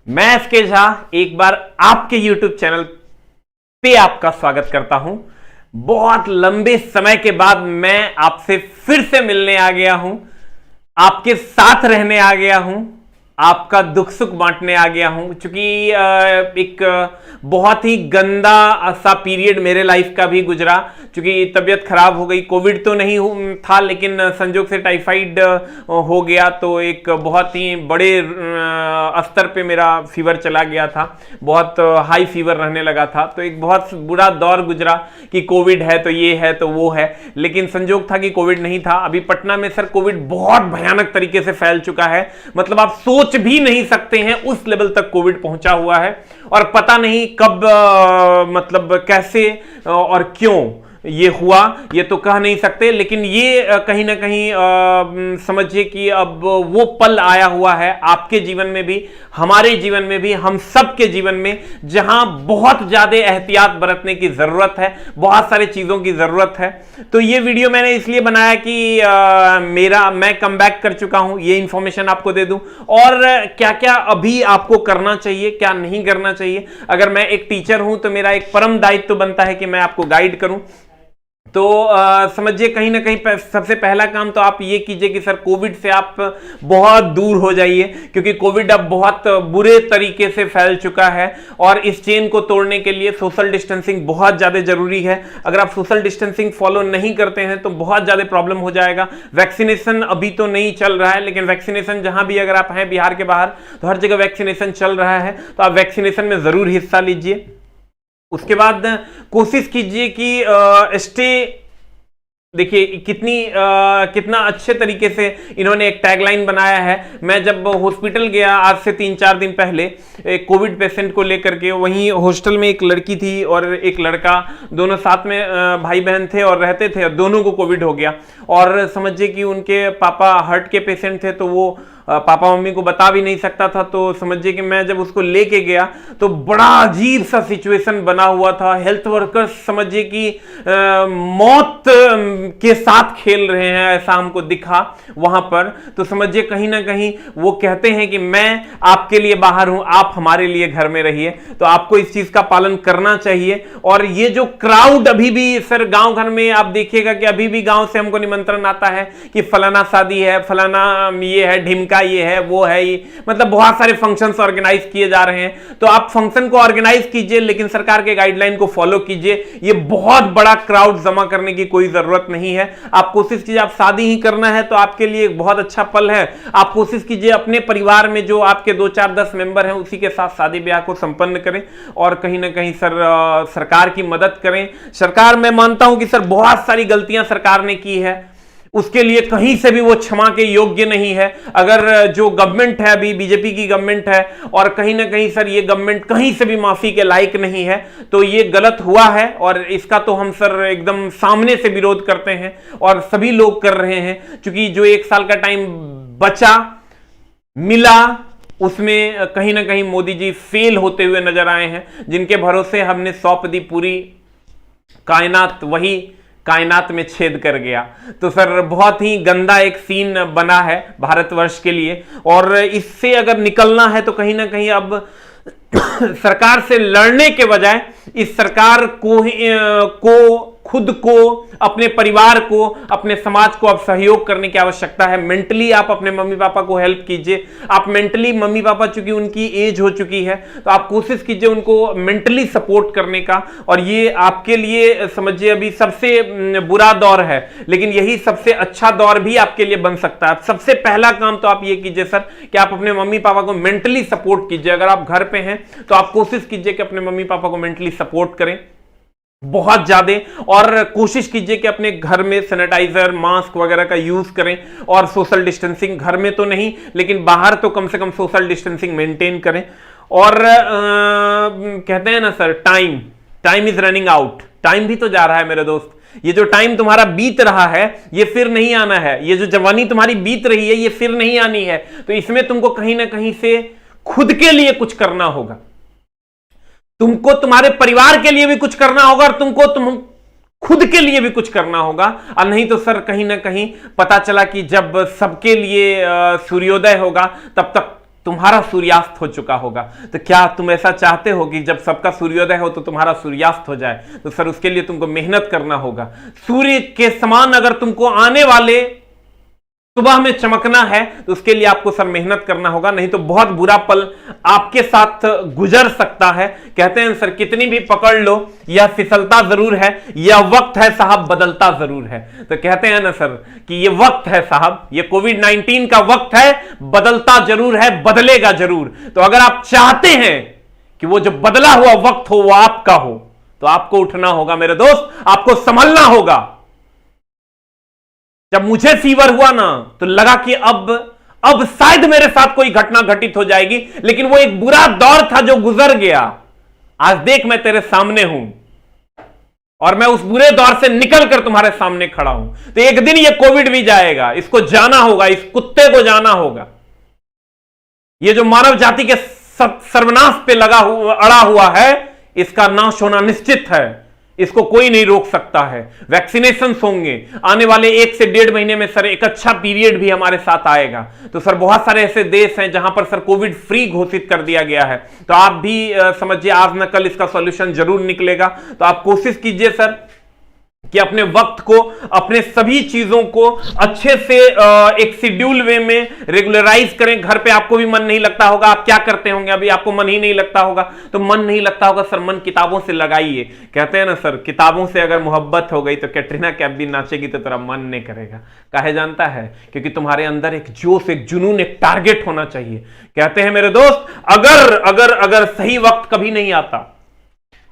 मैं एसके झा एक बार आपके YouTube चैनल पे आपका स्वागत करता हूं। बहुत लंबे समय के बाद मैं आपसे फिर से मिलने आ गया हूं, आपके साथ रहने आ गया हूं, आपका दुख सुख बांटने आ गया हूं। क्योंकि एक बहुत ही गंदा सा पीरियड मेरे लाइफ का भी गुजरा, क्योंकि तबीयत खराब हो गई। कोविड तो नहीं था, लेकिन संजोग से टाइफाइड हो गया, तो एक बहुत ही बड़े स्तर पे मेरा फीवर चला गया था, बहुत हाई फीवर रहने लगा था। तो एक बहुत बुरा दौर गुजरा कि कोविड है तो ये है तो वो है, लेकिन संजोग था कि कोविड नहीं था। अभी पटना में सर कोविड बहुत भयानक तरीके से फैल चुका है, मतलब आप सोच भी नहीं सकते हैं उस लेवल तक कोविड पहुंचा हुआ है। और पता नहीं कब मतलब कैसे और क्यों ये हुआ, ये तो कह नहीं सकते, लेकिन ये कहीं ना कहीं समझिए कि अब वो पल आया हुआ है आपके जीवन में भी, हमारे जीवन में भी, हम सबके जीवन में, जहां बहुत ज्यादा एहतियात बरतने की जरूरत है, बहुत सारी चीजों की जरूरत है। तो ये वीडियो मैंने इसलिए बनाया कि मैं कम बैक कर चुका हूं, ये इंफॉर्मेशन आपको दे दूं और क्या क्या अभी आपको करना चाहिए, क्या नहीं करना चाहिए। अगर मैं एक टीचर हूं तो मेरा एक परम दायित्व बनता है कि मैं आपको गाइड करूं। तो समझिए कहीं ना कहीं सबसे पहला काम तो आप ये कीजिए कि सर कोविड से आप बहुत दूर हो जाइए, क्योंकि कोविड अब बहुत बुरे तरीके से फैल चुका है और इस चेन को तोड़ने के लिए सोशल डिस्टेंसिंग बहुत ज़्यादा जरूरी है। अगर आप सोशल डिस्टेंसिंग फॉलो नहीं करते हैं तो बहुत ज़्यादा प्रॉब्लम हो जाएगा। वैक्सीनेशन अभी तो नहीं चल रहा है, लेकिन वैक्सीनेशन जहां भी अगर आप हैं बिहार के बाहर तो हर जगह वैक्सीनेशन चल रहा है, तो आप वैक्सीनेशन में ज़रूर हिस्सा लीजिए। उसके बाद कोशिश कीजिए कि स्टे, देखिए कितना अच्छे तरीके से इन्होंने एक टैगलाइन बनाया है। मैं जब हॉस्पिटल गया आज से 3-4 दिन पहले एक कोविड पेशेंट को लेकर के, वहीं हॉस्टल में एक लड़की थी और एक लड़का, दोनों साथ में भाई बहन थे और रहते थे, और दोनों को कोविड हो गया। और समझिए कि उनके पापा हार्ट के पेशेंट थे, तो वो पापा मम्मी को बता भी नहीं सकता था। तो समझिए कि मैं जब उसको लेके गया तो बड़ा अजीब सा सिचुएशन बना हुआ था। हेल्थ वर्कर्स समझिए कि मौत के साथ खेल रहे हैं, ऐसा हमको दिखा वहां पर। तो समझिए कहीं ना कहीं वो कहते हैं कि मैं आपके लिए बाहर हूं, आप हमारे लिए घर में रहिए। तो आपको इस चीज का पालन करना चाहिए। और ये जो क्राउड अभी भी सर गांव घर में आप देखिएगा कि अभी भी गांव से हमको निमंत्रण आता है कि फलाना शादी है, फलाना ये है, ढिमका ये है, वो है, ये मतलब बहुत सारे फंक्शंस ऑर्गेनाइज किए जा रहे हैं। तो आप फंक्शन को ऑर्गेनाइज कीजिए, लेकिन सरकार के गाइडलाइन को फॉलो कीजिए। ये बहुत बड़ा क्राउड जमा करने की कोई जरूरत नहीं है। आप कोशिश कीजिए, आप शादी ही करना है तो आपके लिए एक बहुत अच्छा पल है। आप कोशिश कीजिए अपने परिवार में जो आपके 2-4-10 मेंबर हैं उसी के साथ शादी ब्याह को संपन्न करें, और कहीं ना कहीं सर सरकार की मदद करें। सरकार, मैं मानता हूं कि सर बहुत सारी गलतियां सरकार ने की है, उसके लिए कहीं से भी वो क्षमा के योग्य नहीं है। अगर जो गवर्नमेंट है अभी बीजेपी की गवर्नमेंट है, और कहीं ना कहीं सर ये गवर्नमेंट कहीं से भी माफी के लायक नहीं है, तो ये गलत हुआ है और इसका तो हम सर एकदम सामने से विरोध करते हैं और सभी लोग कर रहे हैं। क्योंकि जो 1 साल का टाइम बचा मिला, उसमें कहीं ना कहीं मोदी जी फेल होते हुए नजर आए हैं। जिनके भरोसे हमने सौंप दी पूरी कायनात, वही कायनात में छेद कर गया। तो सर बहुत ही गंदा एक सीन बना है भारतवर्ष के लिए, और इससे अगर निकलना है तो कहीं ना कहीं अब सरकार से लड़ने के बजाय इस सरकार को खुद को, अपने परिवार को, अपने समाज को अब सहयोग करने की आवश्यकता है। मेंटली आप अपने मम्मी पापा को हेल्प कीजिए। आप मेंटली, मम्मी पापा चूंकि उनकी एज हो चुकी है, तो आप कोशिश कीजिए उनको मेंटली सपोर्ट करने का। और ये आपके लिए समझिए अभी सबसे बुरा दौर है, लेकिन यही सबसे अच्छा दौर भी आपके लिए बन सकता है। सबसे पहला काम तो आप ये कीजिए सर कि आप अपने मम्मी पापा को मेंटली सपोर्ट कीजिए। अगर आप घर पे हैं तो आप कोशिश कीजिए कि अपने मम्मी पापा को मेंटली सपोर्ट करें बहुत ज्यादा, और कोशिश कीजिए कि अपने घर में सैनिटाइजर, मास्क वगैरह का यूज करें, और सोशल डिस्टेंसिंग घर में तो नहीं लेकिन बाहर तो कम से कम सोशल डिस्टेंसिंग मेंटेन करें। और कहते हैं ना sir, time is running out. Time भी तो जा रहा है मेरे दोस्त। ये जो टाइम तुम्हारा बीत रहा है ये फिर नहीं आना है। ये जो जवानी तुम्हारी बीत रही है ये फिर नहीं आनी है। तो इसमें तुमको कहीं ना कहीं से खुद के लिए कुछ करना होगा, तुमको तुम्हारे परिवार के लिए भी कुछ करना होगा, और तुम खुद के लिए भी कुछ करना होगा। और नहीं तो सर कहीं ना कहीं पता चला कि जब सबके लिए सूर्योदय होगा तब तक तुम्हारा सूर्यास्त हो चुका होगा। तो क्या तुम ऐसा चाहते हो कि जब सबका सूर्योदय हो तो तुम्हारा सूर्यास्त हो जाए? तो सर उसके लिए तुमको मेहनत करना होगा। सूर्य के समान अगर तुमको आने वाले सुबह में चमकना है तो उसके लिए आपको सर मेहनत करना होगा, नहीं तो बहुत बुरा पल आपके साथ गुजर सकता है। कहते हैं सर कितनी भी पकड़ लो यह फिसलता जरूर है, यह वक्त है साहब बदलता जरूर है। तो कहते हैं ना सर कि यह वक्त है साहब, यह कोविड-19 का वक्त है, बदलता जरूर है, बदलेगा जरूर। तो अगर आप चाहते हैं कि वो जो बदला हुआ वक्त हो वो आपका हो तो आपको उठना होगा मेरे दोस्त, आपको संभलना होगा। जब मुझे फीवर हुआ ना तो लगा कि अब शायद मेरे साथ कोई घटना घटित हो जाएगी, लेकिन वो एक बुरा दौर था जो गुजर गया। आज देख मैं तेरे सामने हूं और मैं उस बुरे दौर से निकलकर तुम्हारे सामने खड़ा हूं। तो एक दिन ये कोविड भी जाएगा, इसको जाना होगा, इस कुत्ते को जाना होगा। ये जो मानव जाति के सर्वनाश पे अड़ा हुआ है, इसका नाश होना निश्चित है, इसको कोई नहीं रोक सकता है। वैक्सीनेशन होंगे आने वाले 1 से 1.5 महीने में सर, एक अच्छा पीरियड भी हमारे साथ आएगा। तो सर बहुत सारे ऐसे देश हैं जहां पर सर कोविड फ्री घोषित कर दिया गया है। तो आप भी समझिए आज न कल इसका सॉल्यूशन जरूर निकलेगा। तो आप कोशिश कीजिए सर कि अपने वक्त को, अपने सभी चीजों को अच्छे से एक शेड्यूल वे में रेगुलराइज करें। घर पे आपको भी मन नहीं लगता होगा, आप क्या करते होंगे, अभी आपको मन ही नहीं लगता होगा। तो मन नहीं लगता होगा सर, मन किताबों से लगाइए। कहते हैं ना सर, किताबों से अगर मोहब्बत हो गई तो कैटरीना कैफ भी नाचेगी तो तेरा मन नहीं करेगा। काहे जानता है? क्योंकि तुम्हारे अंदर एक जोश, एक जुनून, एक टारगेट होना चाहिए। कहते हैं मेरे दोस्त, अगर सही वक्त कभी नहीं आता,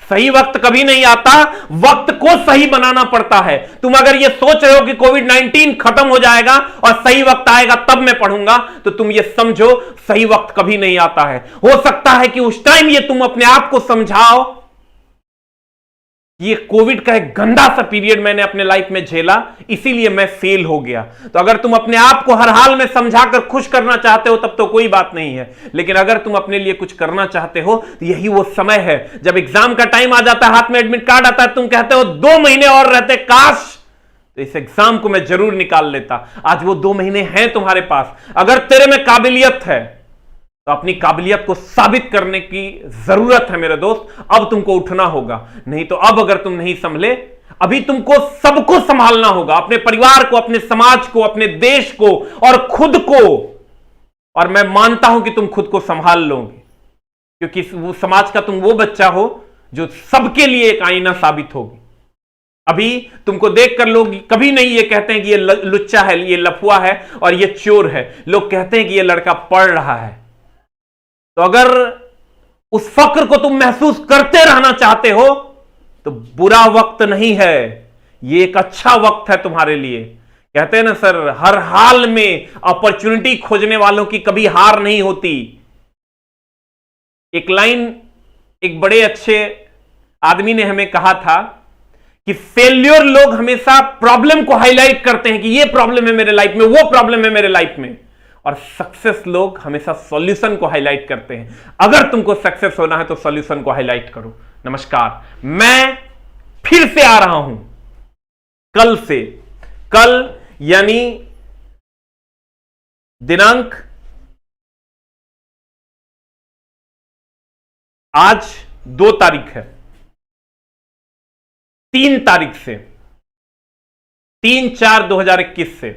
सही वक्त कभी नहीं आता, वक्त को सही बनाना पड़ता है। तुम अगर ये सोच रहे हो कि कोविड-19 खत्म हो जाएगा और सही वक्त आएगा तब मैं पढ़ूंगा, तो तुम ये समझो सही वक्त कभी नहीं आता है। हो सकता है कि उस टाइम ये तुम अपने आप को समझाओ, ये कोविड का एक गंदा सा पीरियड मैंने अपने लाइफ में झेला, इसीलिए मैं फेल हो गया। तो अगर तुम अपने आप को हर हाल में समझाकर खुश करना चाहते हो तब तो कोई बात नहीं है, लेकिन अगर तुम अपने लिए कुछ करना चाहते हो तो यही वो समय है जब एग्जाम का टाइम आ जाता है, हाथ में एडमिट कार्ड आता है, तुम कहते हो 2 महीने और रहते, काश तो इस एग्जाम को मैं जरूर निकाल लेता। आज वो 2 महीने हैं तुम्हारे पास। अगर तेरे में काबिलियत है तो अपनी काबिलियत को साबित करने की जरूरत है मेरे दोस्त। अब तुमको उठना होगा, नहीं तो अब अगर तुम नहीं संभले, अभी तुमको सबको संभालना होगा, अपने परिवार को, अपने समाज को, अपने देश को और खुद को। और मैं मानता हूं कि तुम खुद को संभाल लोगे, क्योंकि वो समाज का तुम वो बच्चा हो जो सबके लिए एक आईना साबित होगी। अभी तुमको देखकर लोग कभी नहीं ये कहते हैं कि ये लुच्चा है, ये लफुआ है और ये चोर है। लोग कहते हैं कि ये लड़का पढ़ रहा है। तो अगर उस फक्र को तुम महसूस करते रहना चाहते हो तो बुरा वक्त नहीं है, ये एक अच्छा वक्त है तुम्हारे लिए। कहते हैं ना सर, हर हाल में अपॉर्चुनिटी खोजने वालों की कभी हार नहीं होती। एक लाइन एक बड़े अच्छे आदमी ने हमें कहा था कि फेल्योर लोग हमेशा प्रॉब्लम को हाईलाइट करते हैं कि ये प्रॉब्लम है मेरे लाइफ में, वो प्रॉब्लम है मेरे लाइफ में, और सक्सेस लोग हमेशा सॉल्यूशन को हाईलाइट करते हैं। अगर तुमको सक्सेस होना है तो सॉल्यूशन को हाईलाइट करो। नमस्कार, मैं फिर से आ रहा हूं कल से। कल यानी दिनांक, आज 2 तारीख है, 3 तारीख से, 3/4/2021 से,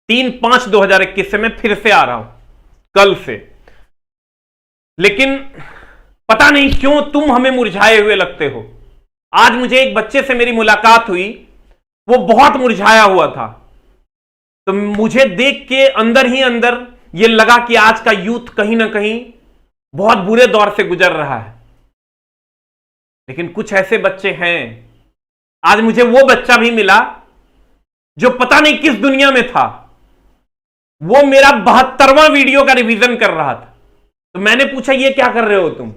3/5/2021 से मैं फिर से आ रहा हूं कल से। लेकिन पता नहीं क्यों तुम हमें मुरझाए हुए लगते हो। आज मुझे एक बच्चे से मेरी मुलाकात हुई, वो बहुत मुरझाया हुआ था। तो मुझे देख के अंदर ही अंदर ये लगा कि आज का यूथ कहीं ना कहीं बहुत बुरे दौर से गुजर रहा है। लेकिन कुछ ऐसे बच्चे हैं, आज मुझे वो बच्चा भी मिला जो पता नहीं किस दुनिया में था। वो मेरा 72वां वीडियो का रिवीजन कर रहा था। तो मैंने पूछा, ये क्या कर रहे हो तुम?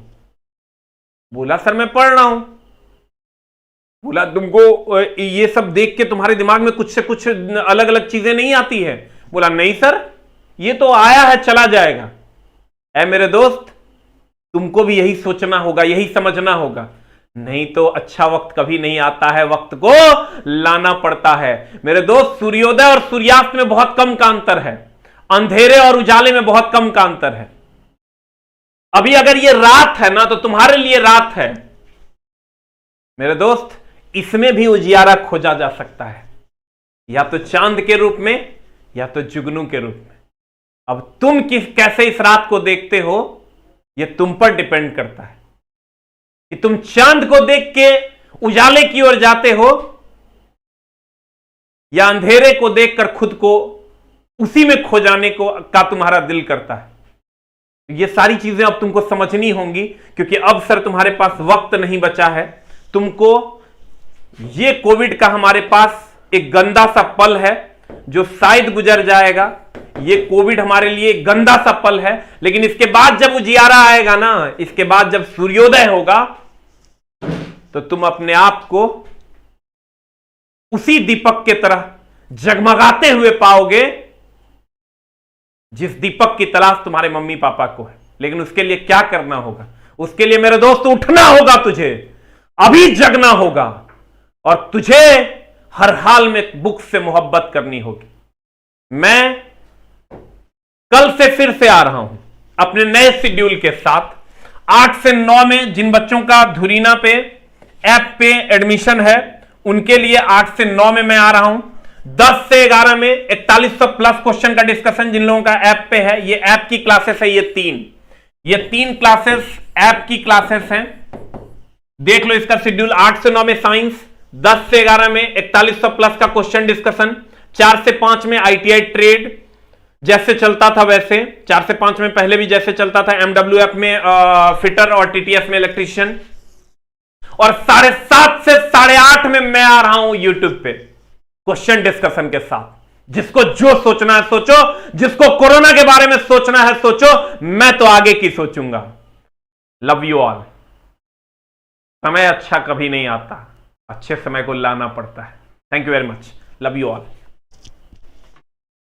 बोला, सर मैं पढ़ रहा हूं। बोला, तुमको ये सब देख के तुम्हारे दिमाग में कुछ से कुछ अलग अलग चीजें नहीं आती है? बोला, नहीं सर, ये तो आया है चला जाएगा। ऐ मेरे दोस्त, तुमको भी यही सोचना होगा, यही समझना होगा, नहीं तो अच्छा वक्त कभी नहीं आता है, वक्त को लाना पड़ता है। मेरे दोस्त, सूर्योदय और सूर्यास्त में बहुत कम का अंतर है, अंधेरे और उजाले में बहुत कम का अंतर है। अभी अगर ये रात है ना, तो तुम्हारे लिए रात है मेरे दोस्त। इसमें भी उजियारा खोजा जा सकता है, या तो चांद के रूप में या तो जुगनू के रूप में। अब तुम कैसे इस रात को देखते हो, यह तुम पर डिपेंड करता है कि तुम चांद को देख के उजाले की ओर जाते हो, या अंधेरे को देखकर खुद को उसी में खो जाने को का तुम्हारा दिल करता है। ये सारी चीजें अब तुमको समझनी होंगी, क्योंकि अब सर तुम्हारे पास वक्त नहीं बचा है। तुमको ये कोविड का हमारे पास एक गंदा सा पल है जो शायद गुजर जाएगा। ये कोविड हमारे लिए एक गंदा सा पल है, लेकिन इसके बाद जब उजियारा आएगा ना, इसके बाद जब सूर्योदय होगा, तो तुम अपने आप को उसी दीपक के तरह जगमगाते हुए पाओगे जिस दीपक की तलाश तुम्हारे मम्मी पापा को है। लेकिन उसके लिए क्या करना होगा? उसके लिए मेरे दोस्त उठना होगा, तुझे अभी जगना होगा, और तुझे हर हाल में बुक से मोहब्बत करनी होगी। मैं कल से फिर से आ रहा हूं अपने नए शेड्यूल के साथ। 8 से 9 में जिन बच्चों का धुरीना पे ऐप पे एडमिशन है, उनके लिए 8 से 9 में मैं आ रहा हूं। 10 से 11 में 4100 प्लस क्वेश्चन का डिस्कशन जिन लोगों का ऐप पे है, ये ऐप की क्लासेस है। ये तीन क्लासेस ऐप की क्लासेस हैं। देख लो इसका शेड्यूल। 8 से 9 में साइंस, 10 से 11 में 4100 प्लस का क्वेश्चन डिस्कशन, 4 से 5 में आईटीआई ट्रेड जैसे चलता था वैसे, 4 से 5 में पहले भी जैसे चलता था, एमडब्ल्यूएफ में फिटर और टीटीएस में इलेक्ट्रीशियन, और 7:30 से 8:30 में मैं आ रहा हूं यूट्यूब पे क्वेश्चन डिस्कशन के साथ। जिसको जो सोचना है सोचो, जिसको कोरोना के बारे में सोचना है सोचो, मैं तो आगे की सोचूंगा। Love you all. समय अच्छा कभी नहीं आता, अच्छे समय को लाना पड़ता है। Thank you very much. Love you all.